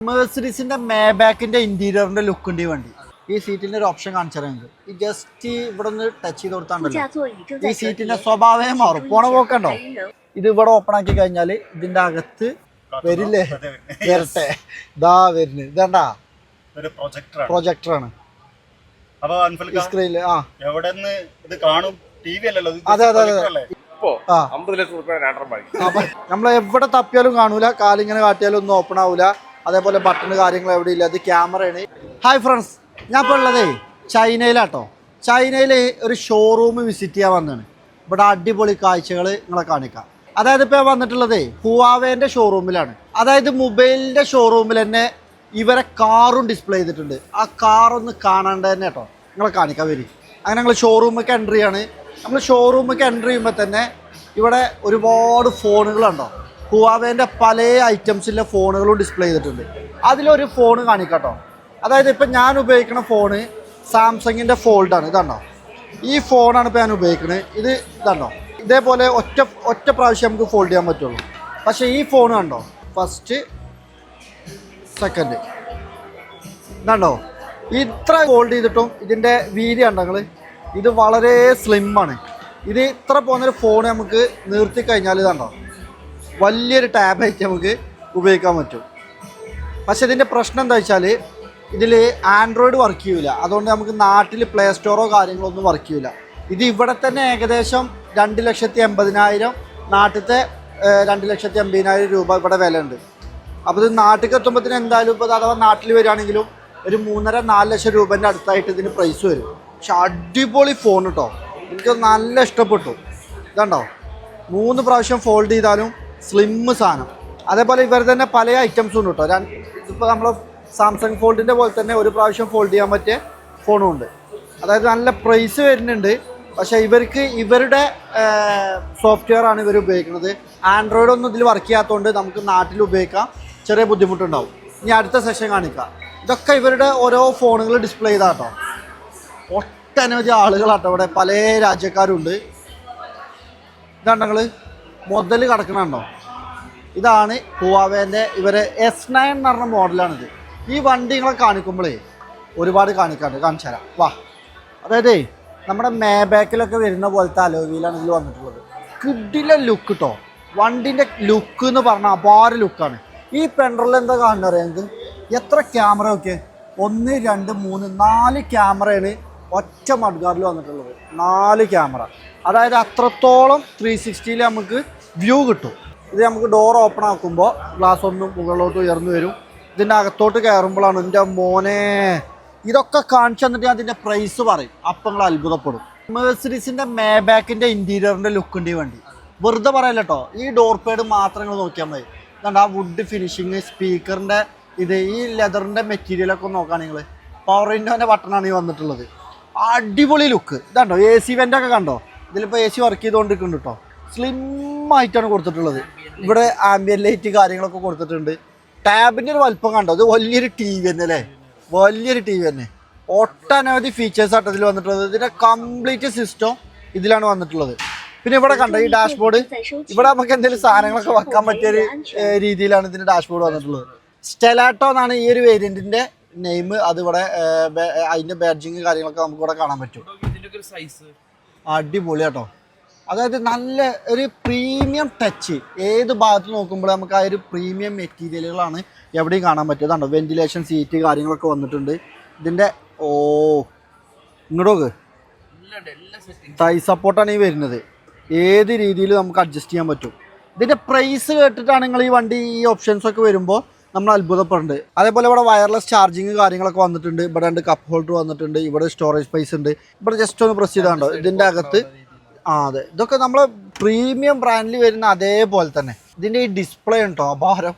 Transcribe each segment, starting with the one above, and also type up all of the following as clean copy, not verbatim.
മെഴ്സിഡീസിന്റെ മേബാക്കിന്റെ ഇന്റീരിയറിന്റെ ലുക്കിന്റെ വണ്ടി ഈ സീറ്റിന്റെ ഒരു ഓപ്ഷൻ കാണിച്ചു ഈ ജസ്റ്റ് ഇവിടെ ഒന്ന് ടച്ച് ചെയ്ത് കൊടുത്താണ്ടല്ലോ ഈ സീറ്റിന്റെ സ്വഭാവം മാറും. പോണ പോക്കണ്ടോ ഇത് ഇവിടെ ഓപ്പൺ ആക്കി കഴിഞ്ഞാല് ഇതിന്റെ അകത്ത് വരില്ലേ വരട്ടെ ഇതാ വരുന്നത് ഇതാണ്ടാ പ്രൊജക്ടറാണ് സ്ക്രീനില്. ആ അതെ അതെ അതെ അപ്പൊ നമ്മൾ എവിടെ തപ്പിയാലും കാണൂല, കാലിങ്ങനെ കാട്ടിയാലും ഒന്നും ഓപ്പൺ ആവൂല. അതേപോലെ ബട്ടൺ കാര്യങ്ങൾ എവിടെ ഇല്ല, അത് ക്യാമറയാണ്. ഹായ് ഫ്രണ്ട്സ്, ഞാൻ ഇപ്പോൾ ഉള്ളതേ ചൈനയിലാട്ടോ. ചൈനയിൽ ഒരു ഷോറൂം വിസിറ്റ് ചെയ്യാൻ വന്നതാണ്. ഇവിടെ അടിപൊളി കാഴ്ചകൾ നിങ്ങളെ കാണിക്കാം. അതായത് ഇപ്പോൾ വന്നിട്ടുള്ളതേ ഹുവാവേൻ്റെ ഷോറൂമിലാണ്. അതായത് മൊബൈലിൻ്റെ ഷോറൂമിൽ തന്നെ ഇവരെ കാറും ഡിസ്പ്ലേ ചെയ്തിട്ടുണ്ട്. ആ കാറൊന്ന് കാണാണ്ട് തന്നെ കേട്ടോ നിങ്ങളെ കാണിക്കാൻ വരും. അങ്ങനെ ഞങ്ങൾ ഷോറൂമൊക്കെ എൻ്റർ ചെയ്യാണ്. നമ്മൾ ഷോറൂമൊക്കെ എൻ്റർ ചെയ്യുമ്പോൾ തന്നെ ഇവിടെ ഒരുപാട് ഫോണുകളുണ്ടോ, ഹുവാവേൻ്റെ പല ഐറ്റംസിലെ ഫോണുകളും ഡിസ്പ്ലേ ചെയ്തിട്ടുണ്ട്. അതിലൊരു ഫോൺ കാണിക്കാട്ടോ. അതായത് ഇപ്പം ഞാൻ ഉപയോഗിക്കുന്ന ഫോണ് സാംസങ്ങിൻ്റെ ഫോൾഡാണ്. ഇതാണോ ഈ ഫോണാണ് ഇപ്പോൾ ഞാൻ ഉപയോഗിക്കുന്നത്. ഇത് ഇതാണോ ഇതേപോലെ ഒറ്റ പ്രാവശ്യം നമുക്ക് ഫോൾഡ് ചെയ്യാൻ പറ്റുള്ളൂ. പക്ഷേ ഈ ഫോൺ കണ്ടോ, ഫസ്റ്റ് സെക്കൻഡ് ഇതാണ്ടോ ഇത്ര ഫോൾഡ് ചെയ്തിട്ടും ഇതിൻ്റെ വീതി കണ്ടോ നിങ്ങൾ, ഇത് വളരെ സ്ലിമ്മാണ്. ഇത് ഇത്ര പോകുന്നൊരു ഫോൺ നമുക്ക് നിർത്തി കഴിഞ്ഞാൽ ഇതാണ്ടോ വലിയൊരു ടാബായിട്ട് നമുക്ക് ഉപയോഗിക്കാൻ പറ്റും. പക്ഷെ ഇതിൻ്റെ പ്രശ്നം എന്താ വെച്ചാൽ ഇതിൽ ആൻഡ്രോയിഡ് വർക്ക് ചെയ്യില്ല. അതുകൊണ്ട് നമുക്ക് നാട്ടിൽ പ്ലേ സ്റ്റോറോ കാര്യങ്ങളോ ഒന്നും വർക്ക് ചെയ്യില്ല. ഇത് ഇവിടെ തന്നെ ഏകദേശം 2,80,000 നാട്ടിലത്തെ 2,80,000 രൂപ ഇവിടെ വില ഉണ്ട്. അപ്പോൾ ഇത് നാട്ടിലേക്ക് എത്തുമ്പോഴത്തേന് എന്തായാലും ഇപ്പോൾ അഥവാ നാട്ടിൽ വരികയാണെങ്കിലും ഒരു 3,5-4 ലക്ഷം രൂപേൻ്റെ അടുത്തായിട്ട് ഇതിന് പ്രൈസ് വരും. പക്ഷെ അടിപൊളി ഫോൺ കേട്ടോ, എനിക്ക് നല്ല ഇഷ്ടപ്പെട്ടു. ഇതുണ്ടോ 3 പ്രാവശ്യം ഫോൾഡ് ചെയ്താലും സ്ലിമ്മ് സാധനം. അതേപോലെ ഇവർ തന്നെ പല ഐറ്റംസും ഉണ്ട് കേട്ടോ. ഇപ്പോൾ നമ്മൾ സാംസങ് ഫോൾഡിൻ്റെ പോലെ തന്നെ ഒരു പ്രാവശ്യം ഫോൾഡ് ചെയ്യാൻ പറ്റിയ ഫോണും ഉണ്ട്. അതായത് നല്ല പ്രൈസ് വരുന്നുണ്ട്. പക്ഷേ ഇവരുടെ സോഫ്റ്റ്വെയർ ആണ് ഇവർ ഉപയോഗിക്കുന്നത്. ആൻഡ്രോയിഡ് ഒന്നും ഇതിൽ വർക്ക് ചെയ്യാത്തതുകൊണ്ട് നമുക്ക് നാട്ടിൽ ഉപയോഗിക്കാം ചെറിയ ബുദ്ധിമുട്ടുണ്ടാവും. ഇനി അടുത്ത സെഷൻ കാണിക്കാം. ഇതൊക്കെ ഇവരുടെ ഓരോ ഫോണുകൾ ഡിസ്പ്ലേ ചെയ്താൽ കേട്ടോ. ഒട്ടനവധി ആളുകളാട്ടോ ഇവിടെ, പല രാജ്യക്കാരുണ്ട്. ഇതാണ് ഞങ്ങൾ മുതൽ കിടക്കണുണ്ടോ, ഇതാണ് ഹുവാവേൻ്റെ ഇവരെ S9 എന്ന് പറഞ്ഞ മോഡലാണിത്. ഈ വണ്ടി നിങ്ങളെ കാണിക്കുമ്പോഴേ ഒരുപാട് കാണിച്ചു തരാം വാ. അതായത് നമ്മുടെ മേബാക്കിലൊക്കെ വരുന്ന പോലത്തെ അലോവിയിലാണ് ഇതിൽ വന്നിട്ടുള്ളത്. കിഡിലെ ലുക്ക് കേട്ടോ. വണ്ടിൻ്റെ ലുക്ക് എന്ന് പറഞ്ഞാൽ അപാര ലുക്കാണ്. ഈ പെൻഡ്രോളിൽ എന്താ കാണുന്നത് അറിയാം നിങ്ങൾക്ക്, എത്ര ക്യാമറ ഒക്കെ 1 2 3 4 ക്യാമറയാണ് ഒറ്റ മഡ്ഗാർഡിൽ വന്നിട്ടുള്ളത്. 4 ക്യാമറ. അതായത് അത്രത്തോളം 360 നമുക്ക് വ്യൂ കിട്ടും. ഇത് നമുക്ക് ഡോർ ഓപ്പൺ ആക്കുമ്പോൾ ഗ്ലാസ് ഒന്നും മുകളിലോട്ട് ഉയർന്നു വരും. ഇതിൻ്റെ അകത്തോട്ട് കയറുമ്പോഴാണ് എൻ്റെ മോനെ ഇതൊക്കെ കാണിച്ചു തന്നിട്ട് ഞാൻ അതിൻ്റെ പ്രൈസ് പറയും. അപ്പം നിങ്ങൾ അത്ഭുതപ്പെടും. മെഴ്സിഡീസിൻ്റെ മേബാക്കിൻ്റെ ഇൻറ്റീരിയറിൻ്റെ ലുക്കിൻ്റെ വണ്ടി വെറുതെ പറയല്ല കേട്ടോ. ഈ ഡോർ പേഡ് മാത്രം നിങ്ങൾ നോക്കിയാൽ മതി. ഇതുണ്ട് ആ വുഡ് ഫിനിഷിങ്, സ്പീക്കറിൻ്റെ ഇത്, ഈ ലെതറിൻ്റെ മെറ്റീരിയലൊക്കെ നോക്കുകയാണെങ്കിൽ നിങ്ങൾ പവർ വിൻഡോൻ്റെ ബട്ടണാണ് ഈ വന്നിട്ടുള്ളത്. അടിപൊളി ലുക്ക്. ഇതാണ്ടോ AC വെൻ്റൊക്കെ കണ്ടോ, ഇതിലിപ്പോൾ AC വർക്ക് ചെയ്തുകൊണ്ടിരിക്കുന്നുണ്ട് കേട്ടോ. സ്ലിം ആയിട്ടാണ് കൊടുത്തിട്ടുള്ളത്. ഇവിടെ ആംബിയൻ ലൈറ്റ് കാര്യങ്ങളൊക്കെ കൊടുത്തിട്ടുണ്ട്. ടാബിൻ്റെ ഒരു വലുപ്പം കണ്ടോ, ഇത് വലിയൊരു TV തന്നെ അല്ലേ, വലിയൊരു TV തന്നെ. ഒട്ടനവധി ഫീച്ചേഴ്സ് ആട്ടോ ഇതിൽ വന്നിട്ടുള്ളത്. ഇതിൻ്റെ കംപ്ലീറ്റ് സിസ്റ്റം ഇതിലാണ് വന്നിട്ടുള്ളത്. പിന്നെ ഇവിടെ കണ്ടോ ഈ ഡാഷ്ബോർഡ്, ഇവിടെ നമുക്ക് എന്തെങ്കിലും സാധനങ്ങളൊക്കെ വെക്കാൻ പറ്റിയൊരു രീതിയിലാണ് ഇതിൻ്റെ ഡാഷ്ബോർഡ് വന്നിട്ടുള്ളത്. സ്റ്റെലാട്ടോ എന്നാണ് ഈ ഒരു വേരിയൻറ്റിൻ്റെ നെയിം. അതിവിടെ അതിൻ്റെ ബാഡ്ജിങ് കാര്യങ്ങളൊക്കെ നമുക്ക് ഇവിടെ കാണാൻ പറ്റും. അടിപൊളി കേട്ടോ. അതായത് നല്ല ഒരു പ്രീമിയം ടച്ച്. ഏത് ഭാഗത്ത് നോക്കുമ്പോൾ നമുക്ക് ആ ഒരു പ്രീമിയം മെറ്റീരിയലുകളാണ് എവിടെയും കാണാൻ പറ്റിയതാണോ. വെന്റിലേഷൻ സീറ്റ് കാര്യങ്ങളൊക്കെ വന്നിട്ടുണ്ട്. ഇതിൻ്റെ ഇങ്ങോട്ട് തൈ സപ്പോർട്ടാണ് ഈ വരുന്നത്. ഏത് രീതിയിൽ നമുക്ക് അഡ്ജസ്റ്റ് ചെയ്യാൻ പറ്റും. ഇതിൻ്റെ പ്രൈസ് കേട്ടിട്ടാണ് നിങ്ങൾ ഈ വണ്ടി ഈ ഓപ്ഷൻസൊക്കെ വരുമ്പോൾ നമ്മൾ അത്ഭുതപ്പെടുന്നുണ്ട്. അതേപോലെ ഇവിടെ വയർലെസ് ചാർജിങ് കാര്യങ്ങളൊക്കെ വന്നിട്ടുണ്ട്. ഇവിടെ 2 കപ്പ് ഹോൾഡർ വന്നിട്ടുണ്ട്. ഇവിടെ സ്റ്റോറേജ് സ്പേസ് ഉണ്ട്. ഇവിടെ ജസ്റ്റ് ഒന്ന് പ്രസ് ചെയ്താണ്ടോ ഇതിൻ്റെ അകത്ത്. അതെ, ഇതൊക്കെ നമ്മൾ പ്രീമിയം ബ്രാൻഡിൽ വരുന്ന അതേപോലെ തന്നെ. ഇതിൻ്റെ ഈ ഡിസ്പ്ലേ ഉണ്ടോ അപാരം,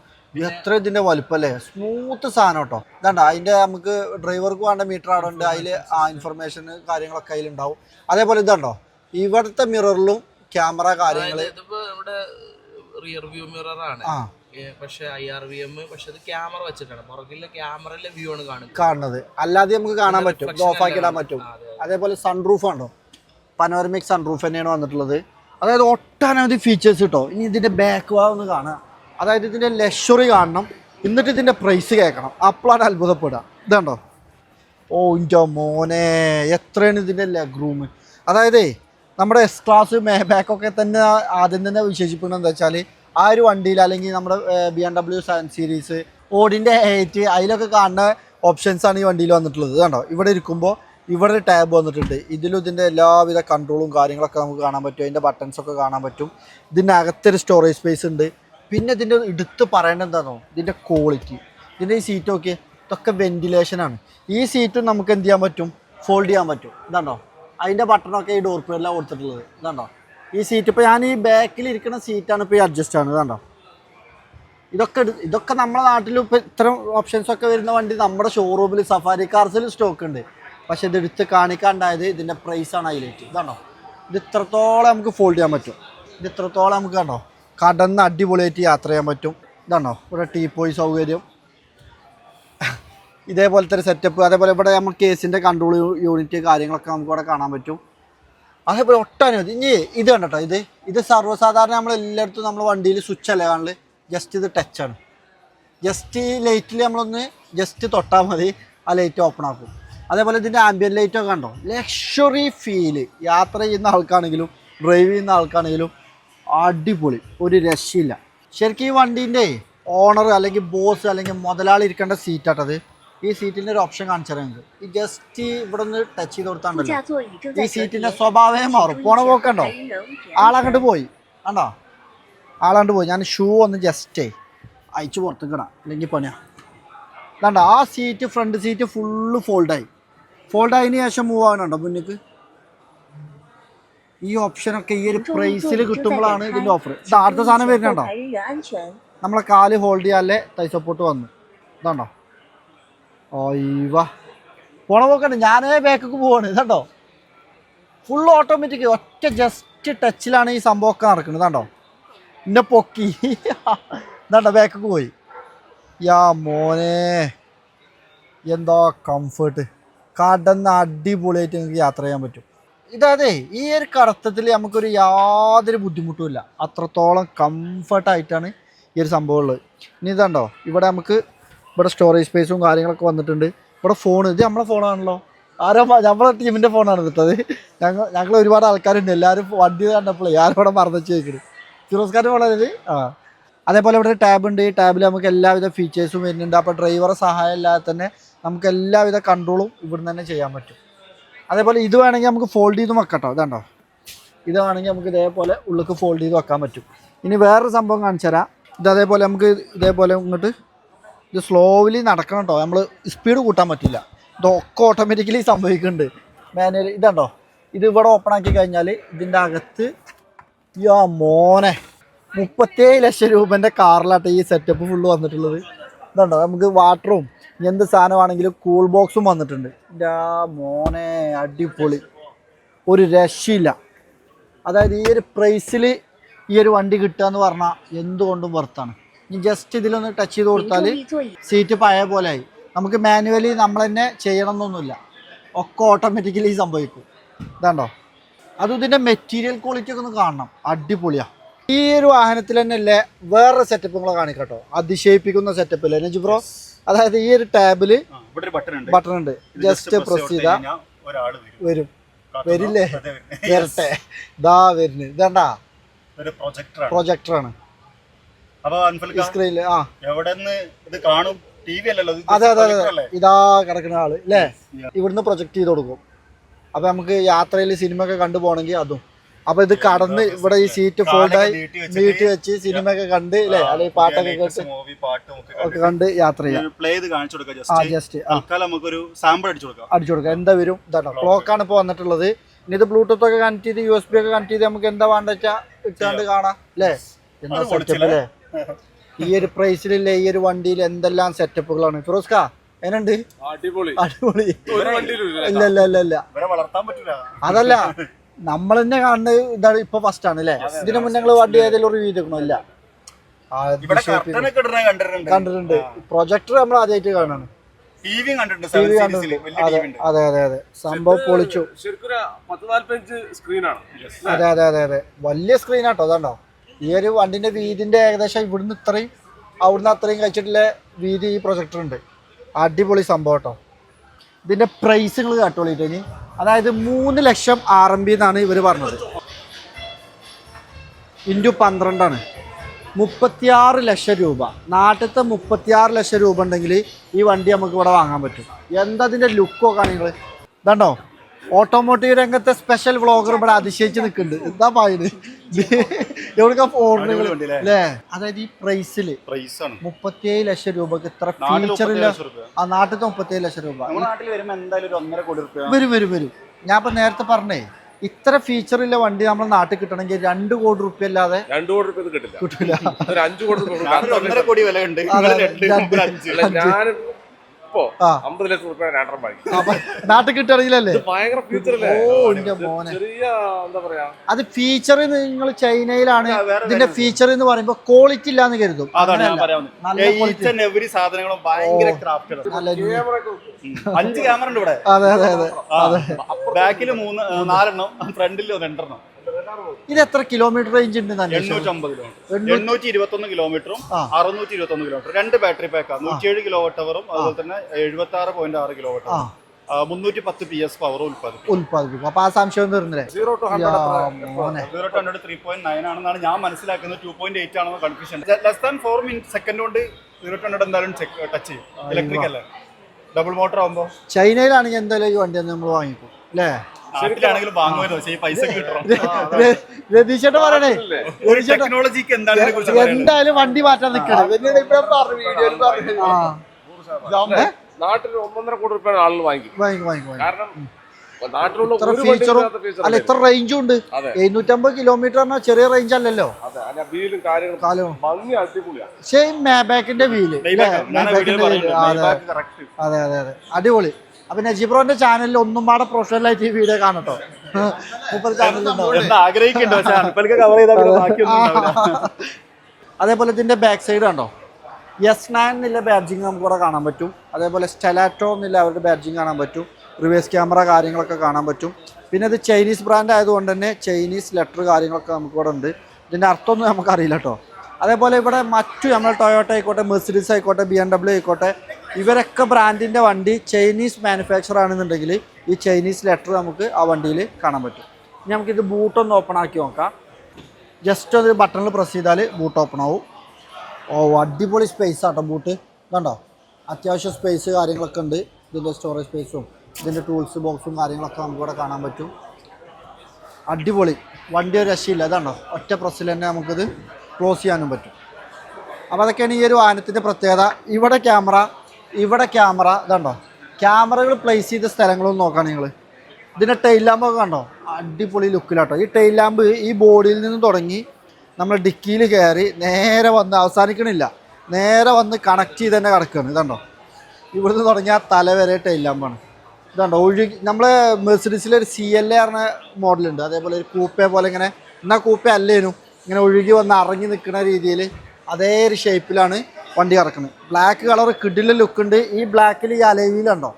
എത്ര ഇതിൻ്റെ വലുപ്പമല്ലേ, സ്മൂത്ത് സാധനം കേട്ടോ. ഇതാണ്ടോ അതിൻ്റെ നമുക്ക് ഡ്രൈവർക്ക് വേണ്ട മീറ്റർ അവിടെ ഉണ്ട്. അതിൽ ഇൻഫർമേഷൻ കാര്യങ്ങളൊക്കെ അതിലുണ്ടാവും. അതേപോലെ ഇതുണ്ടോ ഇവിടുത്തെ മിററിലും ക്യാമറ കാര്യങ്ങൾ. റിയർ വ്യൂ മിറർ ആണ്, പക്ഷേ IRVM, പക്ഷെ അത് ക്യാമറ വെച്ചിട്ടാണ്. പുറകിലെ ക്യാമറയിലെ വ്യൂ ആണ് കാണുന്നത്. അല്ലാതെ നമുക്ക് കാണാൻ പറ്റും, ഓഫ് ആക്കി ഇടാൻ പറ്റും. അതേപോലെ സൺറൂഫ് ആണോ, പനോരമിക് സൺറൂഫ് തന്നെയാണ് വന്നിട്ടുള്ളത്. അതായത് ഒട്ടനവധി ഫീച്ചേഴ്സ് കിട്ടോ. ഇനി ഇതിൻ്റെ ബാക്ക് ഭാഗം ഒന്ന് കാണാം. അതായത് ഇതിൻ്റെ ലക്ഷറി കാണണം. എന്നിട്ട് ഇതിൻ്റെ പ്രൈസ് കേൾക്കണം, അപ്പോഴാണ് അത്ഭുതപ്പെടുക. ഇതുണ്ടോ, ഓ ഇൻ്റെ മോനെ, എത്രയാണ് ഇതിൻ്റെ ലെഗ് റൂം. അതായത് നമ്മുടെ എസ് ക്ലാസ് ബാക്കൊക്കെ തന്നെ ആദ്യം തന്നെ വിശേഷിപ്പിക്കുന്നത് എന്താ വെച്ചാൽ, ആ ഒരു വണ്ടിയിൽ അല്ലെങ്കിൽ നമ്മുടെ BMW 7 സീരീസ്, ഓടിൻ്റെ 8 അതിലൊക്കെ കാണുന്ന ഓപ്ഷൻസാണ് ഈ വണ്ടിയിൽ വന്നിട്ടുള്ളത്. കണ്ടോ, ഇവിടെ ഇരിക്കുമ്പോൾ ഇവിടെ ഒരു ടാബ് വന്നിട്ടുണ്ട്. ഇതിലും ഇതിൻ്റെ എല്ലാവിധ കൺട്രോളും കാര്യങ്ങളൊക്കെ നമുക്ക് കാണാൻ പറ്റും. അതിൻ്റെ ബട്ടൺസൊക്കെ കാണാൻ പറ്റും. ഇതിൻ്റെ അകത്തൊരു സ്റ്റോറേജ് സ്പേസ് ഉണ്ട്. പിന്നെ ഇതിൻ്റെ എടുത്ത് പറയേണ്ടത് എന്താണോ, ഇതിൻ്റെ ക്വാളിറ്റി. ഇതിൻ്റെ ഈ സീറ്റ് നോക്കിയേ, ഇതൊക്കെ വെന്റിലേഷനാണ്. ഈ സീറ്റും നമുക്ക് എന്ത് ചെയ്യാൻ പറ്റും, ഫോൾഡ് ചെയ്യാൻ പറ്റും. ഇതാണ്ടോ, അതിൻ്റെ ബട്ടണൊക്കെ ഈ ഡോർ പേരിലാണ് കൊടുത്തിട്ടുള്ളത്. ഇതാണ്ടോ ഈ സീറ്റ്. ഇപ്പോൾ ഞാൻ ഈ ബാക്കിൽ ഇരിക്കുന്ന സീറ്റാണ് ഇപ്പോൾ ഈ അഡ്ജസ്റ്റ് ആണ്. ഇതാണ്ടോ, ഇതൊക്കെ നമ്മുടെ നാട്ടിൽ ഇപ്പോൾ ഇത്തരം ഓപ്ഷൻസൊക്കെ വരുന്ന വണ്ടി നമ്മുടെ ഷോറൂമിൽ സഫാരി കാർസിൽ സ്റ്റോക്ക് ഉണ്ട്. പക്ഷെ ഇത് എടുത്ത് കാണിക്കാണ്ടായത് ഇതിൻ്റെ പ്രൈസാണ് ഹൈലൈറ്റ്. ഇതാണോ, ഇത് ഇത്രത്തോളം നമുക്ക് ഫോൾഡ് ചെയ്യാൻ പറ്റും. ഇത് ഇത്രത്തോളം നമുക്ക് കണ്ടോ കടന്ന് അടിപൊളിയായിട്ട് യാത്ര ചെയ്യാൻ പറ്റും. ഇതാണോ ഇവിടെ ടീപ്പോയി സൗകര്യം, ഇതേപോലത്തെ ഒരു സെറ്റപ്പ്. അതേപോലെ ഇവിടെ നമുക്ക് കേസിൻ്റെ കൺട്രോൾ യൂണിറ്റ് കാര്യങ്ങളൊക്കെ നമുക്ക് ഇവിടെ കാണാൻ പറ്റും. അതേപോലെ ഒട്ടനവധി. ഇനി ഇത് കണ്ടോ, ഇത് സർവ്വസാധാരണ നമ്മളെല്ലായിടത്തും നമ്മൾ വണ്ടിയിൽ സ്വിച്ച് അല്ലേ കാണല്, ജസ്റ്റ് ഇത് ടച്ചാണ്. ജസ്റ്റ് ഈ ലൈറ്റിൽ നമ്മളൊന്ന് ജസ്റ്റ് തൊട്ടാൽ മതി, ആ ലൈറ്റ് ഓപ്പൺ ആക്കും. അതേപോലെ ഇതിൻ്റെ ആംബിയൻ ലൈറ്റൊക്കെ കണ്ടോ, ലക്ഷറി ഫീല്. യാത്ര ചെയ്യുന്ന ആൾക്കാണെങ്കിലും ഡ്രൈവ് ചെയ്യുന്ന ആൾക്കാണെങ്കിലും അടിപൊളി, ഒരു രക്ഷയില്ല. ശരിക്കും ഈ വണ്ടീൻ്റെ ഓണർ അല്ലെങ്കിൽ ബോസ് അല്ലെങ്കിൽ മുതലാളി ഇരിക്കേണ്ട സീറ്റാട്ടത്. ഈ സീറ്റിൻ്റെ ഒരു ഓപ്ഷൻ കാണിച്ചു തരാം. ഈ ജസ്റ്റ് ഇവിടെ ഒന്ന് ടച്ച് ചെയ്ത് കൊടുത്താണ്ടല്ലോ ഈ സീറ്റിൻ്റെ സ്വഭാവമേ മാറും. പോണ പോക്കണ്ടോ, ആളങ്ങോട്ട് പോയി കണ്ടോ, ആളങ്ങോട്ട് പോയി. ഞാൻ ഷൂ ഒന്ന് ജസ്റ്റ് അയച്ചു പുറത്തേക്കിടാം, അല്ലെങ്കിൽ പണിയാ. കണ്ടോ ആ സീറ്റ്, ഫ്രണ്ട് സീറ്റ് ഫുള്ള് ഫോൾഡായതിന് ശേഷം മൂവ് ആവണുണ്ടോ മുന്നിക്ക്. ഈ ഓപ്ഷനൊക്കെ ഈ ഒരു പ്രൈസിൽ കിട്ടുമ്പോഴാണ് ഇതിൻ്റെ ഓഫർ. ഇത് അടുത്ത സാധനം വരുന്നുണ്ടോ, നമ്മളെ കാല് ഹോൾഡ് ചെയ്യാല്ലേ തൈ സപ്പോർട്ട് വന്നു. ഇതാണ്ടോ, ഓയ്വാ പോണ പോക്കണ്ട്. ഞാനേ ബാക്കൊക്കെ പോവാണ്. ഇതാണ്ടോ ഫുൾ ഓട്ടോമാറ്റിക്, ഒറ്റ ജസ്റ്റ് ടച്ചിലാണ് ഈ സംഭവമൊക്കെ നടക്കുന്നത്. ഇതാണ്ടോ എന്നെ പൊക്കി. ഇതാണ്ടോ ബാക്കൊക്കെ പോയി. യാ മോനെ, എന്താ കംഫേർട്ട്. കടന്ന് അടിപൊളിയായിട്ട് നിങ്ങൾക്ക് യാത്ര ചെയ്യാൻ പറ്റും. ഇതേ ഈ ഒരു കടത്തത്തിൽ നമുക്കൊരു യാതൊരു ബുദ്ധിമുട്ടുമില്ല. അത്രത്തോളം കംഫർട്ടായിട്ടാണ് ഈ ഒരു സംഭവം ഉള്ളത്. ഇനി ഇതാണ്ടോ ഇവിടെ നമുക്ക് ഇവിടെ സ്റ്റോറേജ് സ്പേസും കാര്യങ്ങളൊക്കെ വന്നിട്ടുണ്ട്. ഇവിടെ ഫോൺ, ഇത് നമ്മളെ ഫോണാണല്ലോ. നമ്മളെ ടീമിൻ്റെ ഫോണാണ് എടുത്തത്. ഞങ്ങൾ ഒരുപാട് ആൾക്കാരുണ്ട്. എല്ലാവരും വണ്ടി കണ്ടപ്പോഴേ ആരോടെ മറന്നു വെച്ചിരിക്കുന്നത്. ഫിറോസ്കാരുടെ ഫോണാണിത്. അതേപോലെ ഇവിടെ ടാബ് ഉണ്ട്. ഈ ടാബിൽ നമുക്ക് എല്ലാവിധ ഫീച്ചേഴ്സും വരുന്നുണ്ട്. അപ്പോൾ ഡ്രൈവറെ സഹായം ഇല്ലാതെ തന്നെ നമുക്ക് എല്ലാവിധ കൺട്രോളും ഇവിടുന്ന് തന്നെ ചെയ്യാൻ പറ്റും. അതേപോലെ ഇത് വേണമെങ്കിൽ നമുക്ക് ഫോൾഡ് ചെയ്ത് വെക്കാം കേട്ടോ. ഇതാണ്ടോ, ഇത് വേണമെങ്കിൽ നമുക്ക് ഇതേപോലെ ഉള്ളിലേക്ക് ഫോൾഡ് ചെയ്ത് വെക്കാൻ പറ്റും. ഇനി വേറൊരു സംഭവം കാണിച്ചു തരാം. അതേപോലെ നമുക്ക് ഇതേപോലെ ഇങ്ങോട്ട് ഇത് സ്ലോലി നടക്കണം കേട്ടോ. നമ്മൾ സ്പീഡ് കൂട്ടാൻ പറ്റില്ല. ഇതൊക്കെ ഓട്ടോമാറ്റിക്കലി സംഭവിക്കുന്നുണ്ട് മാനുവൽ. ഇതാണ്ടോ, ഇത് ഇവിടെ ഓപ്പൺ ആക്കി കഴിഞ്ഞാൽ ഇതിൻ്റെ അകത്ത് യാ മോനെ 37 ലക്ഷം രൂപേൻ്റെ കാറിലാട്ടെ ഈ സെറ്റപ്പ് ഫുള്ള് വന്നിട്ടുള്ളത്. ഇതുണ്ടോ, നമുക്ക് വാട്ടറും എന്ത് സാധനമാണെങ്കിലും കൂൾ ബോക്സും വന്നിട്ടുണ്ട്. എൻ്റെ മോനെ അടിപൊളി, ഒരു രക്ഷയില്ല. അതായത് ഈ ഒരു പ്രൈസിൽ ഈ ഒരു വണ്ടി കിട്ടുക എന്ന് പറഞ്ഞാൽ എന്തുകൊണ്ടും വർത്താണ്. ഇനി ജസ്റ്റ് ഇതിലൊന്ന് ടച്ച് ചെയ്ത് കൊടുത്താൽ സീറ്റ് പഴയ പോലെ ആയി. നമുക്ക് മാനുവലി നമ്മൾ തന്നെ ചെയ്യണം എന്നൊന്നുമില്ല, ഒക്കെ ഓട്ടോമാറ്റിക്കലി സംഭവിക്കും. ഇതാണ്ടോ, അതും ഇതിൻ്റെ മെറ്റീരിയൽ ക്വാളിറ്റി ഒക്കെ ഒന്ന് കാണണം, അടിപൊളിയാണ്. ഈ ഒരു വാഹനത്തിൽ തന്നെ അല്ലേ വേറൊരു സെറ്റപ്പ് നിങ്ങളെ കാണിക്കട്ടോ, അതിശയിപ്പിക്കുന്ന സെറ്റപ്പ് അല്ലേ നജു ബ്രോ. അതായത് ഈ ഒരു ടാബില് ബട്ടൺ ഉണ്ട്, ജസ്റ്റ് പ്രസ് ചെയ്താൽ വരും. വരില്ലേ, വരട്ടെ, ഇതാ വരുന്നത്. ഇതാണ്ടാ പ്രൊജക്ടറാണ് സ്ക്രീനില്. അതെ അതെ അതെ, ഇതാ കിടക്കുന്ന ആള് അല്ലേ, ഇവിടുന്ന് പ്രൊജക്ട് ചെയ്ത് കൊടുക്കും. അപ്പൊ നമുക്ക് യാത്രയിൽ സിനിമ ഒക്കെ കണ്ടു പോകണമെങ്കിൽ അതും. അപ്പൊ ഇത് കടന്ന് ഇവിടെ ഈ സീറ്റ് ഫോൾഡായി നീട്ടി വെച്ച് സിനിമ ഒക്കെ കണ്ട് അല്ലേ, അല്ലെങ്കിൽ പാട്ടൊക്കെ കേട്ട് ഒക്കെ കണ്ട് യാത്ര ചെയ്യാം. ജസ്റ്റ് അടിച്ചു കൊടുക്കാം. എന്താ വരും, ഇതാണോ ക്ലോക്കാണ് ഇപ്പൊ വന്നിട്ടുള്ളത്. ഇനി ഇത് ബ്ലൂടൂത്ത് ഒക്കെ കണക്ട് ചെയ്ത് USB ഒക്കെ കണക്ട് ചെയ്ത് നമുക്ക് എന്താ വേണ്ട വെച്ചാൽ ഇട്ടാണ്ട് കാണാം അല്ലേ. എന്താ സെറ്റപ്പ് അല്ലേ ഈ ഒരു പ്രൈസിലല്ലേ ഈ ഒരു വണ്ടിയിൽ എന്തെല്ലാം സെറ്റപ്പുകളാണ്. ഫിറോസ്ക എന്നുണ്ട്, അടിപൊളി. ഇല്ല ഇല്ല ഇല്ല ഇല്ല, അതല്ല നമ്മൾ തന്നെ കാണുന്നത് ഇതാണ് ഇപ്പൊ ഫസ്റ്റ് ആണ് അല്ലേ. ഇതിന് മുന്നേ ഞങ്ങള് വണ്ടി ഏതെങ്കിലും റിവ്യൂ ചെയ്തിരിക്കണോ? ഇല്ല, കണ്ടിട്ടുണ്ട്. പ്രൊജക്ടർ നമ്മൾ ആദ്യമായിട്ട് കാണാണ്. അതെ അതെ അതെ, സംഭവം പൊളിച്ചു. അതെ അതെ അതെ അതെ, വലിയ സ്ക്രീനാട്ടോ. അതാണ്ടോ ഈ ഒരു വണ്ടിന്റെ വീതിന്റെ ഏകദേശം ഇവിടുന്ന് ഇത്രയും അവിടുന്ന് അത്രയും കഴിച്ചിട്ടുള്ള വീതി ഈ പ്രൊജക്ടർ ഉണ്ട്. അടിപൊളി സംഭവം കേട്ടോ. ഇതിൻ്റെ പ്രൈസ് നിങ്ങൾ കേട്ടോളിട്ടോ ഇനി. അതായത് 3 ലക്ഷം RMB എന്നാണ് ഇവർ പറഞ്ഞത്. × 12 36 ലക്ഷം രൂപ. നാട്ടിലത്തെ 36 ലക്ഷം രൂപ ഉണ്ടെങ്കിൽ ഈ വണ്ടി നമുക്ക് ഇവിടെ വാങ്ങാൻ പറ്റും. എന്താ അതിൻ്റെ ലുക്കൊക്കെ നിങ്ങൾ ഇതാണ്ടോ. ഓട്ടോമോട്ടീവ് രംഗത്തെ സ്പെഷ്യൽ വ്ളോഗർ ഇവിടെ അതിശയിച്ച് നിൽക്കുന്നുണ്ട്. എന്താ പറയുന്നത് എവിടെയൊക്കെ ഫോണുകൾ അല്ലേ. അതായത് ഈ പ്രൈസിൽ 37 ലക്ഷം രൂപക്ക് ഇത്ര ഫീച്ചറില്ല. ആ നാട്ടിലത്തെ 37 ലക്ഷം രൂപ വരും. ഞാൻ ഇപ്പൊ നേരത്തെ പറഞ്ഞേ ഇത്ര ഫീച്ചറില്ല വണ്ടി നമ്മുടെ നാട്ടിൽ കിട്ടണമെങ്കിൽ 2 കോടി റുപ്യ അല്ലാതെ 2 കോടി റുപ്യ കിട്ടില്ല. നാട്ടിൽ കിട്ടണമെങ്കിലല്ലേ. അത് ഫീച്ചർ നിങ്ങൾ ചൈനയിലാണ്. ഇതിന്റെ ഫീച്ചർ എന്ന് പറയുമ്പോ ക്വാളിറ്റി ഇല്ലാന്ന് കരുതും. ഇത് എത്ര കിലോമീറ്റർ റേഞ്ച് ഉണ്ട്? 821 കിലോമീറ്ററും 621 കിലോമീറ്റർ. 2 ബാറ്ററി പാക്കാണ്. 107 കിലോവാട്ട് അവറും അതുപോലെ തന്നെ 76.6 കിലോവാട്ട് 310 PS പവർ ഉൽപ്പാദിപ്പിക്കും. അപ്പൊ ആ സംശയം തീർന്നില്ലേ? 0 to 100 3.9 ആണെന്നാണ് ഞാൻ മനസ്സിലാക്കുന്നത്. 2.8 ആണെന്ന് കൺഫ്യൂഷൻ. ലെസ് ദാൻ 4 സെക്കൻഡ് കൊണ്ട് 0 to 100 എന്തായാലും ടച്ച് ചെയ്യും. ഇലക്ട്രിക് അല്ലേ, ഡബിൾ മോട്ടർ ആകുമ്പോൾ. ചൈനയിലാണെങ്കിൽ എന്തായാലും ഈ വണ്ടി നമ്മൾ വാങ്ങിക്കും അല്ലേ. രതീഷേട്ട പറയണേ എന്തായാലും വണ്ടി മാറ്റാൻ നിൽക്കണം. നാട്ടിൽ 1.5 കോടി രൂപ ആളുകൾ വാങ്ങിക്കും. കാരണം അല്ല ഇത്ര റേഞ്ചും ഉണ്ട്. 750 കിലോമീറ്റർ പറഞ്ഞാൽ ചെറിയ റേഞ്ച് അല്ലല്ലോ. പക്ഷേ മാബാക്കിന്റെ വീല്. അതെ അടിപൊളി. അപ്പൊ നജീബ്രോന്റെ ചാനലിൽ ഒന്നും പാടെ പ്രൊഫഷണൽ ആയിട്ട് ഈ വീഡിയോ കാണട്ടോ. അതേപോലെ ഇതിന്റെ ബാക്ക് സൈഡ് കണ്ടോ. S9 എന്നുള്ള ബാഡ്ജിങ് നമുക്ക് ഇവിടെ കാണാൻ പറ്റും. അതേപോലെ സ്റ്റെലാറ്റോ എന്നുള്ള അവരുടെ ബാഡ്ജിങ് കാണാൻ പറ്റും. റിവേഴ്സ് ക്യാമറ കാര്യങ്ങളൊക്കെ കാണാൻ പറ്റും. പിന്നെ ഇത് ചൈനീസ് ബ്രാൻഡ് ആയതുകൊണ്ട് തന്നെ ചൈനീസ് ലെറ്റർ കാര്യങ്ങളൊക്കെ നമുക്ക് ഇവിടെ ഉണ്ട്. ഇതിൻ്റെ അർത്ഥമൊന്നും നമുക്കറിയില്ല കേട്ടോ. അതേപോലെ ഇവിടെ മറ്റു നമ്മൾ ടൊയോട്ട ആയിക്കോട്ടെ, മെർസിഡീസ് ആയിക്കോട്ടെ, BMW ആയിക്കോട്ടെ, ഇവരൊക്കെ ബ്രാൻഡിൻ്റെ വണ്ടി ചൈനീസ് മാനുഫാക്ചർ ആണെന്നുണ്ടെങ്കിൽ ഈ ചൈനീസ് ലെറ്റർ നമുക്ക് ആ വണ്ടിയിൽ കാണാൻ പറ്റും. ഇനി നമുക്കിത് ബൂട്ടൊന്ന് ഓപ്പൺ ആക്കി നോക്കാം. ജസ്റ്റ് ഒരു ബട്ടണിൽ പ്രസ് ചെയ്താൽ ബൂട്ട് ഓപ്പൺ ആവും. ഓ അടിപൊളി സ്പേസ് ആട്ടോ ബൂട്ട്. കണ്ടോ, അത്യാവശ്യം സ്പേസ് കാര്യങ്ങളൊക്കെ ഉണ്ട്. ഇതിൻ്റെ സ്റ്റോറേജ് സ്പേസും ഇതിൻ്റെ ടൂൾസ് ബോക്സും കാര്യങ്ങളൊക്കെ നമുക്കിവിടെ കാണാൻ പറ്റും. അടിപൊളി വണ്ടി, ഒരു രക്ഷയില്ല. ഇതാണ്ടോ, ഒറ്റ പ്രസ്സിൽ തന്നെ നമുക്കിത് ക്ലോസ് ചെയ്യാനും പറ്റും. അപ്പോൾ അതൊക്കെയാണ് ഈ ഒരു വാഹനത്തിൻ്റെ പ്രത്യേകത. ഇവിടെ ക്യാമറ ഇതാണ്ടോ, ക്യാമറകൾ പ്ലേസ് ചെയ്ത സ്ഥലങ്ങളൊന്നും നോക്കാം നിങ്ങൾ. ഇതിൻ്റെ ടൈൽ ലാമ്പൊക്കെ കണ്ടോ, അടിപൊളി ലുക്കിലാട്ടോ. ഈ ടൈൽ ലാമ്പ് ഈ ബോഡിയിൽ നിന്ന് തുടങ്ങി നമ്മൾ ഡിക്കിയിൽ കയറി നേരെ വന്ന് അവസാനിക്കണില്ല, നേരെ വന്ന് കണക്ട് ചെയ്ത് തന്നെ കിടക്കുകയാണ്. ഇതാണ്ടോ, ഇവിടുന്ന് തുടങ്ങിയ തല വരെ ടൈൽ ലാമ്പാണ്. ഇതാണ്ടോ ഒഴുകി. നമ്മൾ മെർസിഡീസിലൊരു CLA പറഞ്ഞ മോഡലുണ്ട്, അതേപോലെ ഒരു കൂപ്പെ പോലെ ഇങ്ങനെ, എന്നാൽ കൂപ്പെ അല്ലേനും ഇങ്ങനെ ഒഴുകി വന്ന് ഇറങ്ങി നിൽക്കുന്ന രീതിയിൽ അതേ ഒരു ഷേപ്പിലാണ് വണ്ടി കിടക്കുന്നത്. ബ്ലാക്ക് കളർ കിഡിലെ ലുക്കുണ്ട്. ഈ ബ്ലാക്കിൽ ഈ അലവിയിലുണ്ടോ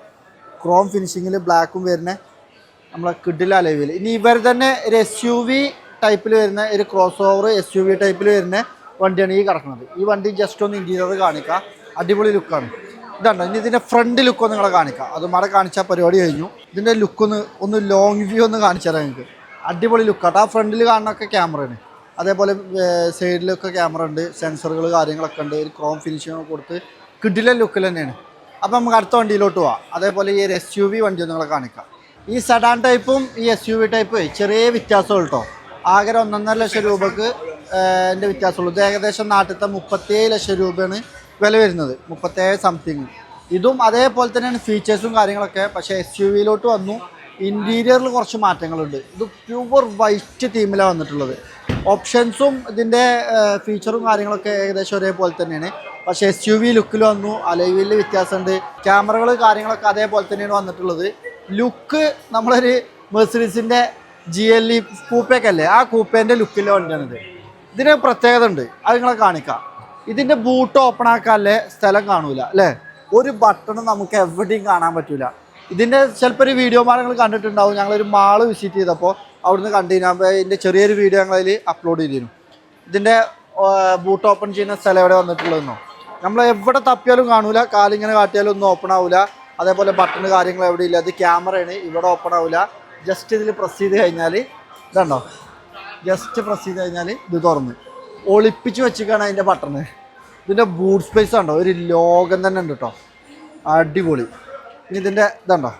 ക്രോം ഫിനിഷിങ്ങിൽ ബ്ലാക്കും വരുന്ന നമ്മളെ കിഡിലെ അലവിയിൽ. ഇനി ഇവർ തന്നെ ഒരു SUV ടൈപ്പിൽ വരുന്ന ഒരു ക്രോസ് ഓവർ SUV ടൈപ്പിൽ വരുന്ന വണ്ടിയാണ് ഈ കിടക്കുന്നത്. ഈ വണ്ടി ജസ്റ്റ് ഒന്ന് ഇൻറ്റീരിയർ കാണിക്കാം, അടിപൊളി ലുക്കാണ്. ഇതുണ്ടോ, ഇനി ഇതിൻ്റെ ഫ്രണ്ട് ലുക്ക് നിങ്ങളെ കാണിക്കാം. അതും അവിടെ കാണിച്ചാൽ പരിപാടി കഴിഞ്ഞു. ഇതിൻ്റെ ലുക്കൊന്ന് ലോങ് വ്യൂ ഒന്ന് കാണിച്ചു തരാം നിങ്ങൾക്ക്. അടിപൊളി ലുക്കാട്ടോ. ആ ഫ്രണ്ടിൽ കാണുന്നൊക്കെ ക്യാമറയാണ്. അതേപോലെ സൈഡിലൊക്കെ ക്യാമറ ഉണ്ട്, സെൻസറുകൾ കാര്യങ്ങളൊക്കെ ഉണ്ട്. ഒരു ക്രോം ഫിനിഷിങ് കൊടുത്ത് കിഡിലെ ലുക്കിൽ തന്നെയാണ്. അപ്പോൾ നമുക്ക് അടുത്ത വണ്ടിയിലോട്ട് പോവാം. അതേപോലെ ഈ ഒരു SUV വണ്ടി നിങ്ങളെ കാണിക്കാം. ഈ സെഡാൻ ടൈപ്പും ഈ SUV ടൈപ്പ് ചെറിയ വ്യത്യാസമുള്ളൂ കേട്ടോ. ആകെ 1.5 ലക്ഷം രൂപക്ക് എൻ്റെ വ്യത്യാസമുള്ളൂ. ഇത് ഏകദേശം നാട്ടിലത്തെ 37 ലക്ഷം രൂപയാണ് വില വരുന്നത്, 37 സംതിങ്. ഇതും അതേപോലെ തന്നെയാണ് ഫീച്ചേഴ്സും കാര്യങ്ങളൊക്കെ. പക്ഷേ SUVയിലോട്ട് വന്നു. ഇൻറ്റീരിയറിൽ കുറച്ച് മാറ്റങ്ങളുണ്ട്. ഇത് പ്യുവർ വൈറ്റ് തീമിലാണ് വന്നിട്ടുള്ളത്. ഓപ്ഷൻസും ഇതിൻ്റെ ഫീച്ചറും കാര്യങ്ങളൊക്കെ ഏകദേശം ഒരേപോലെ തന്നെയാണ്. പക്ഷേ SUV ലുക്കിൽ വന്നു. അലൈവിൽ വ്യത്യാസമുണ്ട്. ക്യാമറകൾ കാര്യങ്ങളൊക്കെ അതേപോലെ തന്നെയാണ് വന്നിട്ടുള്ളത്. ലുക്ക് നമ്മളൊരു മെർസിഡീസിൻ്റെ GLE കൂപ്പയൊക്കെ അല്ലേ, ആ കൂപ്പേൻ്റെ ലുക്കിലെ വണ്ടിയാണിത്. ഇതിന് പ്രത്യേകത ഉണ്ട്, അത് നിങ്ങളെ കാണിക്കാം. ഇതിൻ്റെ ബൂട്ട് ഓപ്പൺ ആക്കാനല്ലേ സ്ഥലം കാണൂല അല്ലേ. ഒരു ബട്ടൺ നമുക്ക് എവിടെയും കാണാൻ പറ്റില്ല. ഇതിൻ്റെ ചിലപ്പോൾ ഒരു വീഡിയോ നിങ്ങൾ കണ്ടിട്ടുണ്ടാവും. ഞങ്ങളൊരു മാള് വിസിറ്റ് ചെയ്തപ്പോൾ അവിടുന്ന് കണ്ടിരുന്നു. ഇതിൻ്റെ ചെറിയൊരു വീഡിയോ ഞങ്ങളതിൽ അപ്ലോഡ് ചെയ്തിരുന്നു. ഇതിൻ്റെ ബൂട്ട് ഓപ്പൺ ചെയ്യുന്ന സ്ഥലം എവിടെ വന്നിട്ടുള്ളതെന്നോ നമ്മൾ എവിടെ തപ്പിയാലും കാണൂല, കാലിങ്ങനെ കാട്ടിയാലും ഒന്നും ഓപ്പൺ ആവില്ല. അതേപോലെ ബട്ടൺ കാര്യങ്ങൾ എവിടെ ഇല്ല. ഇത് ക്യാമറയാണ്, ഇവിടെ ഓപ്പൺ ആവില്ല. ജസ്റ്റ് ഇതിൽ പ്രസ് ചെയ്ത് കഴിഞ്ഞാൽ ഇതുണ്ടോ, ജസ്റ്റ് പ്രസ് ചെയ്ത് കഴിഞ്ഞാൽ ഇത് തുറന്ന് ഒളിപ്പിച്ച് വെച്ചിട്ടാണ് അതിൻ്റെ ബട്ടണ്. ഇതിൻ്റെ ബൂട്ട് സ്പേസ് ഉണ്ടോ, ഒരു ലോകം തന്നെ ഉണ്ട് കേട്ടോ, അടിപൊളി. ഇനി ഇതിൻ്റെ ഇതുണ്ടോ,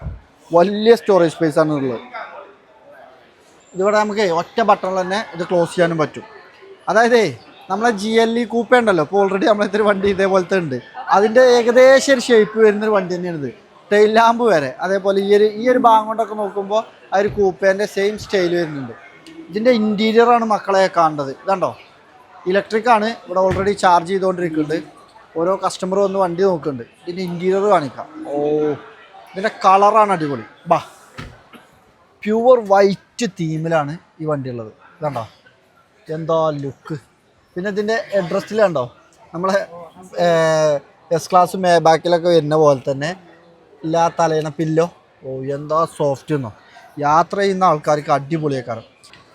വലിയ സ്റ്റോറേജ് സ്പേസ് ആണ് ഉള്ളത്. ഇതിവിടെ നമുക്ക് ഒറ്റ ബട്ടണിൽ തന്നെ ഇത് ക്ലോസ് ചെയ്യാനും പറ്റും. അതായത് നമ്മളെ GLE കൂപ്പ ഉണ്ടല്ലോ, ഇപ്പോൾ ഓൾറെഡി നമ്മളെത്തൊരു വണ്ടി ഇതേപോലത്തെ ഉണ്ട്, അതിൻ്റെ ഏകദേശം ഒരു ഷേപ്പ് വരുന്നൊരു വണ്ടി തന്നെയാണ് ഇത്. ടെയിൽ ലാമ്പ് വരെ അതേപോലെ ഈ ഒരു ഭാഗം കൊണ്ടൊക്കെ നോക്കുമ്പോൾ ആ ഒരു കൂപ്പേൻ്റെ സെയിം സ്റ്റൈൽ വരുന്നുണ്ട്. ഇതിൻ്റെ ഇൻറ്റീരിയറാണ് മക്കളെ കാണേണ്ടത്. ഇതുണ്ടോ, ഇലക്ട്രിക്കാണ്. ഇവിടെ ഓൾറെഡി ചാർജ് ചെയ്തുകൊണ്ടിരിക്കുന്നുണ്ട്. ഓരോ കസ്റ്റമർ വന്ന് വണ്ടി നോക്കുന്നുണ്ട്. ഇതിൻ്റെ ഇൻറ്റീരിയർ കാണിക്കാം. ഓ, ഇതിൻ്റെ കളറാണ് അടിപൊളി. ബാ, പ്യുവർ വൈറ്റ് തീമിലാണ് ഈ വണ്ടി ഉള്ളത്. ഇതുണ്ടോ, എന്താ ലുക്ക്. പിന്നെ ഇതിൻ്റെ അഡ്രസ്സിൽ കണ്ടോ, നമ്മളെ S ക്ലാസ് ബാക്കിലൊക്കെ വരുന്ന പോലെ തന്നെ എല്ലാ തലേണ പില്ലോ. ഓ, എന്താ സോഫ്റ്റ് എന്നോ. യാത്ര ചെയ്യുന്ന ആൾക്കാർക്ക് അടിപൊളിയേക്കാരം.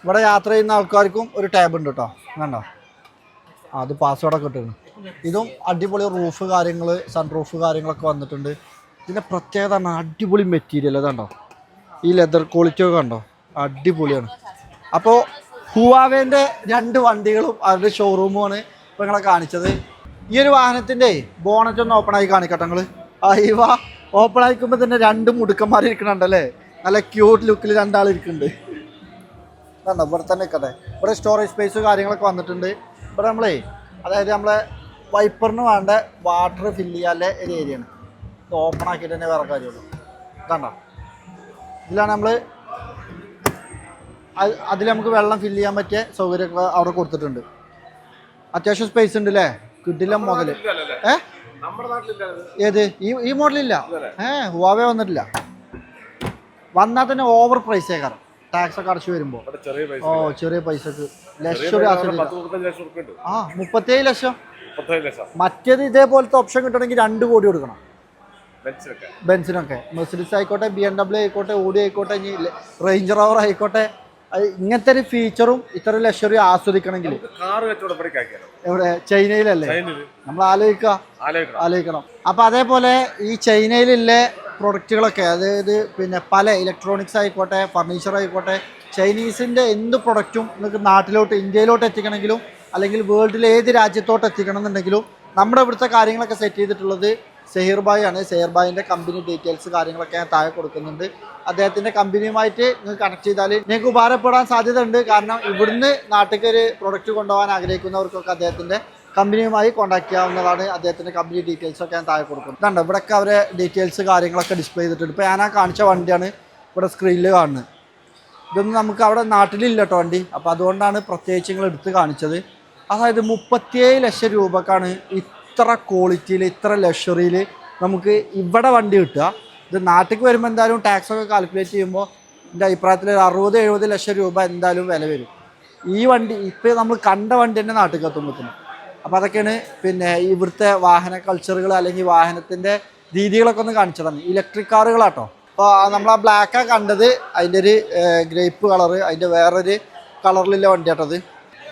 ഇവിടെ യാത്ര ചെയ്യുന്ന ആൾക്കാർക്കും ഒരു ടാബ് ഉണ്ട് കേട്ടോ, കണ്ടോ, അത് പാസ്വേഡൊക്കെ ഇട്ടിരുന്നു. ഇതും അടിപൊളി റൂഫ് കാര്യങ്ങൾ, സൺ റൂഫ് കാര്യങ്ങളൊക്കെ വന്നിട്ടുണ്ട്. ഇതിൻ്റെ പ്രത്യേകത അടിപൊളി മെറ്റീരിയൽ കണ്ടോ, ഈ ലെതർ ക്വാളിറ്റി ഒക്കെ കണ്ടോ, അടിപൊളിയാണ്. അപ്പോൾ ഹുവാവേൻ്റെ 2 വണ്ടികളും അവരുടെ ഷോറൂമുമാണ് ഇപ്പോൾ നിങ്ങളെ കാണിച്ചത്. ഈ ഒരു വാഹനത്തിൻ്റെ ബോണറ്റ് ഒന്ന് ഓപ്പൺ ആയി കാണിക്കട്ടെ നിങ്ങൾ. അയ്യവ, ഓപ്പൺ ആയിക്കുമ്പോൾ തന്നെ 2 മുടുക്കന്മാർ ഇരിക്കണുണ്ടല്ലേ, നല്ല ക്യൂട്ട് ലുക്കിൽ 2 ആൾ ഇരിക്കുന്നുണ്ട്. കണ്ടോ, ഇവിടെ തന്നെ നിൽക്കട്ടെ. ഇവിടെ സ്റ്റോറേജ് സ്പേസ് കാര്യങ്ങളൊക്കെ വന്നിട്ടുണ്ട്. ഇവിടെ നമ്മളെ അതായത് നമ്മളെ വൈപ്പറിന് വേണ്ട വാട്ടർ ഫില്ല് ചെയ്യാനുള്ള ഒരു ഏരിയയാണ്. ഇത് ഓപ്പൺ ആക്കിയിട്ട് തന്നെ വേറെ കാര്യമുള്ളൂ. കണ്ടോ, ഇതിലാണ് നമ്മൾ അതിൽ നമുക്ക് വെള്ളം ഫില്ല് ചെയ്യാൻ പറ്റിയ സൗകര്യമൊക്കെ അവിടെ കൊടുത്തിട്ടുണ്ട്. അത്യാവശ്യം സ്പേസ് ഉണ്ട് അല്ലേ, കിട്ടില്ല മുതൽ. ഏത് ഈ മോഡലില്ല, ഹുവാവേ വന്നിട്ടില്ല. വന്നാൽ തന്നെ ഓവർ പ്രൈസ് കാരണം ടാക്സ് ഒക്കെ അടച്ചു വരുമ്പോൾ. ഓ, ചെറിയ പൈസക്ക് ലക്ഷം 37 ലക്ഷം. മറ്റേത് ഇതേപോലത്തെ ഓപ്ഷൻ കിട്ടണമെങ്കിൽ 2 കോടി കൊടുക്കണം ബെൻസിനൊക്കെ. മെർസിഡീസ് ആയിക്കോട്ടെ, BMW ആയിക്കോട്ടെ, ഓഡി ആയിക്കോട്ടെ, ഇനി റേഞ്ച് റോവർ ആയിക്കോട്ടെ, ഇങ്ങനത്തെ ഒരു ഫീച്ചറും ഇത്ര ലക്ഷറി ആസ്വദിക്കണമെങ്കിൽ എവിടെ, ചൈനയിലല്ലേ നമ്മൾ ആലോചിക്കണം. അപ്പം അതേപോലെ ഈ ചൈനയിലുള്ള പ്രൊഡക്റ്റുകളൊക്കെ, അതായത് പിന്നെ പല ഇലക്ട്രോണിക്സ് ആയിക്കോട്ടെ, ഫർണിച്ചർ ആയിക്കോട്ടെ, ചൈനീസിൻ്റെ എന്ത് പ്രൊഡക്റ്റും നിങ്ങൾക്ക് നാട്ടിലോട്ട്, ഇന്ത്യയിലോട്ട് എത്തിക്കണമെങ്കിലും അല്ലെങ്കിൽ വേൾഡിലെ ഏത് രാജ്യത്തോട്ട് എത്തിക്കണം എന്നുണ്ടെങ്കിലും നമ്മുടെ ഇവിടുത്തെ കാര്യങ്ങളൊക്കെ സെറ്റ് ചെയ്തിട്ടുള്ളത് സെഹീർ ഭായ് ആണ്. സെഹീർ ഭായിൻ്റെ കമ്പനി ഡീറ്റെയിൽസ് കാര്യങ്ങളൊക്കെ ഞാൻ താഴെ കൊടുക്കുന്നുണ്ട്. അദ്ദേഹത്തിൻ്റെ കമ്പനിയുമായിട്ട് നിങ്ങൾക്ക് കണക്ട് ചെയ്താൽ നിങ്ങൾക്ക് ഉപകാരപ്പെടാൻ സാധ്യത ഉണ്ട്. കാരണം ഇവിടുന്ന് നാട്ടിലേക്ക് ഒരു പ്രൊഡക്റ്റ് കൊണ്ടുപോകാൻ ആഗ്രഹിക്കുന്നവർക്കൊക്കെ അദ്ദേഹത്തിൻ്റെ കമ്പനിയുമായി കോൺടാക്ട് ചെയ്യാവുന്നതാണ്. അദ്ദേഹത്തിൻ്റെ കമ്പനി ഡീറ്റെയിൽസൊക്കെ ഞാൻ താഴെ കൊടുക്കുന്നത്. ഇതുണ്ട്, ഇവിടെയൊക്കെ അവരെ ഡീറ്റെയിൽസ് കാര്യങ്ങളൊക്കെ ഡിസ്പ്ലേ ചെയ്തിട്ടുണ്ട്. ഇപ്പോൾ ഞാൻ കാണിച്ച വണ്ടിയാണ് ഇവിടെ സ്ക്രീനിൽ കാണുന്നത്. ഇതൊന്നും നമുക്ക് അവിടെ നാട്ടിലില്ല കേട്ടോ വണ്ടി. അപ്പോൾ അതുകൊണ്ടാണ് പ്രത്യേകിച്ച് നിങ്ങൾ എടുത്ത് കാണിച്ചത്. അതായത് 37 ലക്ഷം രൂപക്കാണ് ഇത്ര ക്വാളിറ്റിയിൽ, ഇത്ര ലക്ഷറിയിൽ നമുക്ക് ഇവിടെ വണ്ടി കിട്ടുക. ഇത് നാട്ടിലേക്ക് വരുമ്പോൾ എന്തായാലും ടാക്സൊക്കെ കാൽക്കുലേറ്റ് ചെയ്യുമ്പോൾ എൻ്റെ അഭിപ്രായത്തിൽ 60-70 ലക്ഷം രൂപ എന്തായാലും വില വരും. ഈ വണ്ടി ഇപ്പോൾ നമ്മൾ കണ്ട വണ്ടി തന്നെ നാട്ടിലേക്ക് എത്തുമ്പോഴത്തേനും. അപ്പോൾ അതൊക്കെയാണ് പിന്നെ ഇവിടുത്തെ വാഹന കൾച്ചറുകൾ അല്ലെങ്കിൽ വാഹനത്തിൻ്റെ രീതികളൊക്കെ ഒന്ന് കാണിച്ചതാണ്. ഇലക്ട്രിക് കാറുകളാട്ടോ. അപ്പോൾ നമ്മൾ ആ ബ്ലാക്കാണ് കണ്ടത്, അതിൻ്റെ ഒരു ഗ്രേപ്പ് കളറ്, അതിൻ്റെ വേറൊരു കളറിലുള്ള വണ്ടിയാട്ടത്.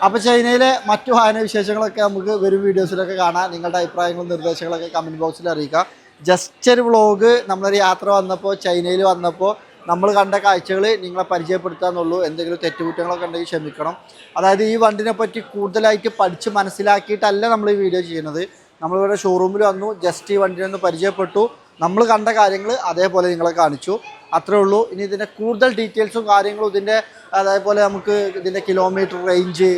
അപ്പോൾ ചൈനയിലെ മറ്റു വാഹന വിശേഷങ്ങളൊക്കെ നമുക്ക് വരും വീഡിയോസിലൊക്കെ കാണാം. നിങ്ങളുടെ അഭിപ്രായങ്ങളും നിർദ്ദേശങ്ങളൊക്കെ കമൻറ്റ് ബോക്സിൽ അറിയിക്കുക. ജസ്റ്റ് ഒരു വ്ളോഗ്, നമ്മളൊരു യാത്ര വന്നപ്പോൾ, ചൈനയിൽ വന്നപ്പോൾ നമ്മൾ കണ്ട കാഴ്ചകൾ നിങ്ങളെ പരിചയപ്പെടുത്താന്നുള്ളൂ. എന്തെങ്കിലും തെറ്റുകുറ്റങ്ങളൊക്കെ ഉണ്ടെങ്കിൽ ക്ഷമിക്കണം. അതായത് ഈ വണ്ടിനെ പറ്റി കൂടുതലായിട്ട് പഠിച്ച് മനസ്സിലാക്കിയിട്ടല്ല നമ്മൾ ഈ വീഡിയോ ചെയ്യുന്നത്. നമ്മളിവിടെ ഷോറൂമിൽ വന്നു, ജസ്റ്റ് ഈ വണ്ടിനെ ഒന്ന് പരിചയപ്പെട്ടു, നമ്മൾ കണ്ട കാര്യങ്ങൾ അതേപോലെ നിങ്ങളെ കാണിച്ചു, അത്രേ ഉള്ളൂ. ഇനി ഇതിൻ്റെ കൂടുതൽ ഡീറ്റെയിൽസും കാര്യങ്ങളും ഇതിൻ്റെ അതേപോലെ നമുക്ക് ഇതിൻ്റെ കിലോമീറ്റർ റേഞ്ച്,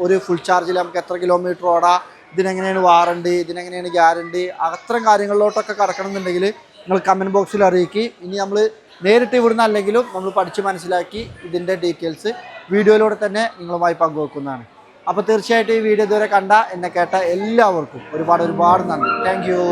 ഒരു ഫുൾ ചാർജിൽ നമുക്ക് എത്ര കിലോമീറ്റർ ഓടാം, ഇതിനെങ്ങനെയാണ് വാറണ്ടി, ഇതിനെങ്ങനെയാണ് ഗ്യാരണ്ടി, അത്തരം കാര്യങ്ങളിലോട്ടൊക്കെ കടക്കണം എന്നുണ്ടെങ്കിൽ നിങ്ങൾ കമൻറ്റ് ബോക്സിൽ അറിയിക്കുക. ഇനി നമ്മൾ നേരിട്ട് ഇവിടുന്ന് അല്ലെങ്കിലും നമ്മൾ പഠിച്ച് മനസ്സിലാക്കി ഇതിൻ്റെ ഡീറ്റെയിൽസ് വീഡിയോയിലൂടെ തന്നെ നിങ്ങളുമായി പങ്കുവെക്കുന്നതാണ്. അപ്പോൾ തീർച്ചയായിട്ടും ഈ വീഡിയോ ഇതുവരെ കണ്ട എന്നെ കേട്ട എല്ലാവർക്കും ഒരുപാട് നന്ദി. Thank you.